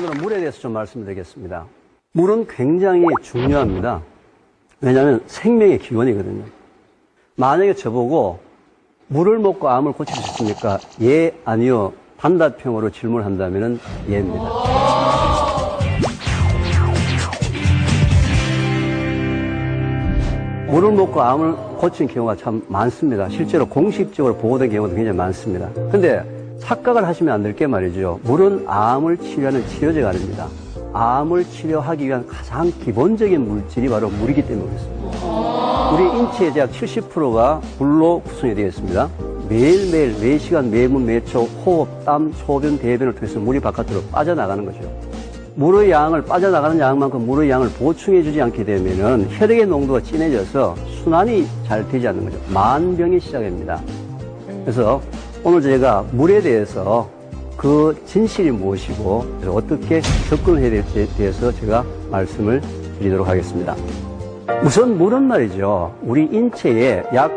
마지막으로 물에 대해서 좀 말씀드리겠습니다. 물은 굉장히 중요합니다. 왜냐하면 생명의 기원이거든요. 만약에 저보고 물을 먹고 암을 고칠 수 있습니까? 예, 아니요. 단답형으로 질문한다면 예입니다. 물을 먹고 암을 고친 경우가 참 많습니다. 실제로 공식적으로 보고된 경우도 굉장히 많습니다. 근데 착각을 하시면 안 될 게 말이죠. 물은 암을 치료하는 치료제가 아닙니다. 암을 치료하기 위한 가장 기본적인 물질이 바로 물이기 때문에 그렇습니다. 우리 인체의 약 70%가 물로 구성이 되어 있습니다. 매일매일, 매시간, 매분, 매초, 호흡, 땀, 소변, 대변을 통해서 물이 바깥으로 빠져나가는 거죠. 물의 양을, 빠져나가는 양만큼 물의 양을 보충해주지 않게 되면은 혈액의 농도가 진해져서 순환이 잘 되지 않는 거죠. 만병이 시작됩니다. 그래서 오늘 제가 물에 대해서 그 진실이 무엇이고 어떻게 접근을 해야 될지에 대해서 제가 말씀을 드리도록 하겠습니다. 우선 물은 말이죠. 우리 인체에 약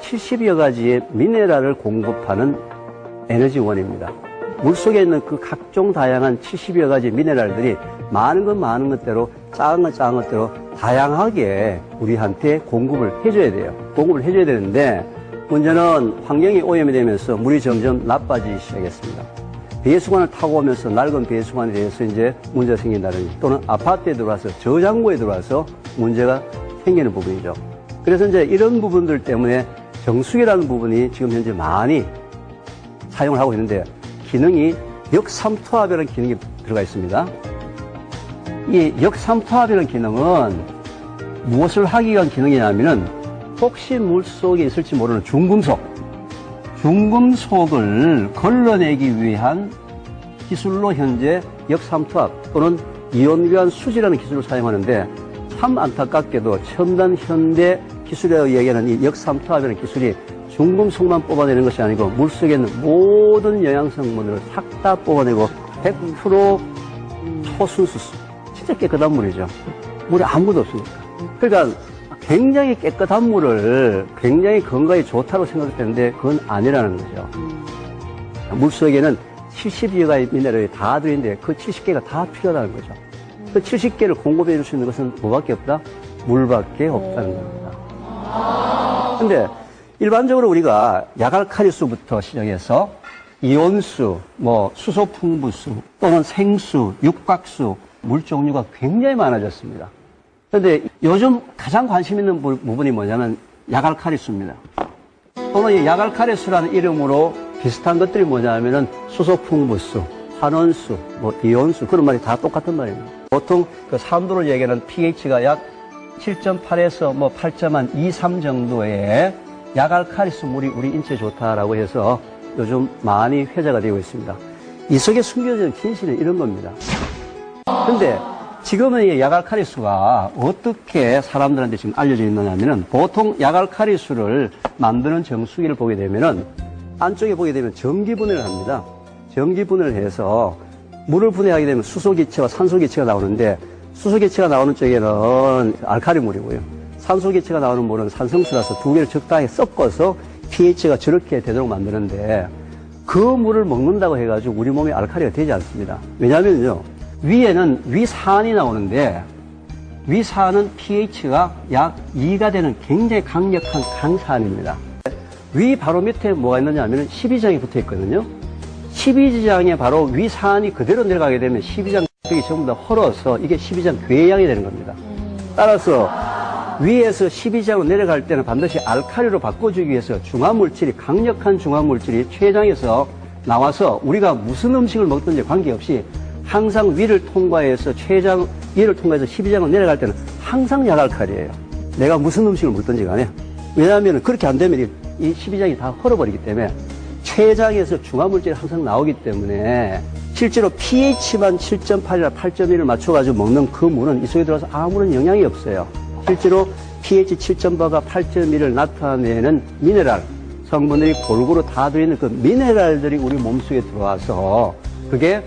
70여 가지의 미네랄을 공급하는 에너지원입니다. 물속에 있는 그 각종 다양한 70여 가지 미네랄들이 많은 건 많은 것대로 작은 건 작은 것대로 다양하게 우리한테 공급을 해줘야 돼요. 공급을 해줘야 되는데 문제는 환경이 오염이 되면서 물이 점점 나빠지기 시작했습니다. 배수관을 타고 오면서 낡은 배수관에 대해서 이제 문제가 생긴다든지 또는 아파트에 들어와서 저장고에 들어와서 문제가 생기는 부분이죠. 그래서 이제 이런 부분들 때문에 정수기라는 부분이 지금 현재 많이 사용을 하고 있는데 기능이 역삼투압이라는 기능이 들어가 있습니다. 이 역삼투압이라는 기능은 무엇을 하기 위한 기능이냐면은 혹시 물속에 있을지 모르는 중금속을 걸러내기 위한 기술로 현재 역삼투압 또는 이온교환 수지라는 기술을 사용하는데 참 안타깝게도 첨단 현대 기술이라고 이야기하는 이 역삼투압이라는 기술이 중금속만 뽑아내는 것이 아니고 물속에 있는 모든 영양성분들을 싹 다 뽑아내고 100% 초순수수, 진짜 깨끗한 물이죠. 물에 아무것도 없으니까. 그러니까 굉장히 깨끗한 물을 굉장히 건강에 좋다고 생각했는데 그건 아니라는 거죠. 물속에는 70여 가지 미네랄이 다 들어있는데 그 70개가 다 필요하다는 거죠. 그 70개를 공급해 줄 수 있는 것은 뭐밖에 없다? 물밖에 없다는 겁니다. 근데 일반적으로 우리가 야갈카리수부터 시작해서 이온수, 수소 풍부수 또는 생수, 육각수 물 종류가 굉장히 많아졌습니다. 그런데 요즘 가장 관심 있는 부분이 뭐냐면 야갈카리수입니다. 또는 이 야갈카리수라는 이름으로 비슷한 것들이 뭐냐면은 수소 풍부수, 환원수, 이온수 그런 말이 다 똑같은 말입니다. 보통 그 산도를 얘기하는 pH가 약 7.8에서 8.23 정도의 야갈카리수 물이 우리 인체에 좋다라고 해서 요즘 많이 회자가 되고 있습니다. 이 속에 숨겨진 진실은 이런 겁니다. 그런데 지금은 이 야갈카리수가 어떻게 사람들한테 지금 알려져 있느냐면은 보통 야갈카리수를 만드는 정수기를 보게 되면은 안쪽에 보게 되면 전기분해를 합니다. 전기분해를 해서 물을 분해하게 되면 수소기체와 산소기체가 나오는데 수소기체가 나오는 쪽에는 알칼리물이고요. 산소기체가 나오는 물은 산성수라서 두 개를 적당히 섞어서 pH가 저렇게 되도록 만드는데 그 물을 먹는다고 해가지고 우리 몸에 알칼리가 되지 않습니다. 왜냐하면요. 위에는 위산이 나오는데 위산은 pH가 약 2가 되는 굉장히 강력한 강산입니다. 위 바로 밑에 뭐가 있느냐 하면 12장이 붙어 있거든요. 12장에 바로 위산이 그대로 내려가게 되면 12장 벽이 전부 다 헐어서 이게 12장 궤양이 되는 겁니다. 따라서 위에서 12장으로 내려갈 때는 반드시 알칼리로 바꿔주기 위해서 중화물질이 강력한 중화물질이 췌장에서 나와서 우리가 무슨 음식을 먹든지 관계없이 항상 위를 통과해서 췌장 위를 통과해서 12장으로 내려갈 때는 항상 약알칼리예요. 내가 무슨 음식을 먹든지 간에. 왜냐하면 그렇게 안 되면 이 12장이 다 헐어버리기 때문에 췌장에서 중화물질이 항상 나오기 때문에 실제로 pH만 7.8이나 8.1을 맞춰가지고 먹는 그 물은 이 속에 들어가서 아무런 영향이 없어요. 실제로 pH 7.8과 8.1을 나타내는 미네랄 성분들이 골고루 다 들어있는 그 미네랄들이 우리 몸속에 들어와서 그게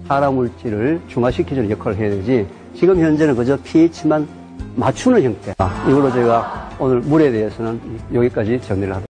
산화 물질을 중화시켜주는 역할을 해야 되지 지금 현재는 그저 pH만 맞추는 형태. 이걸로 제가 오늘 물에 대해서는 여기까지 정리를 하도록 하겠습니다.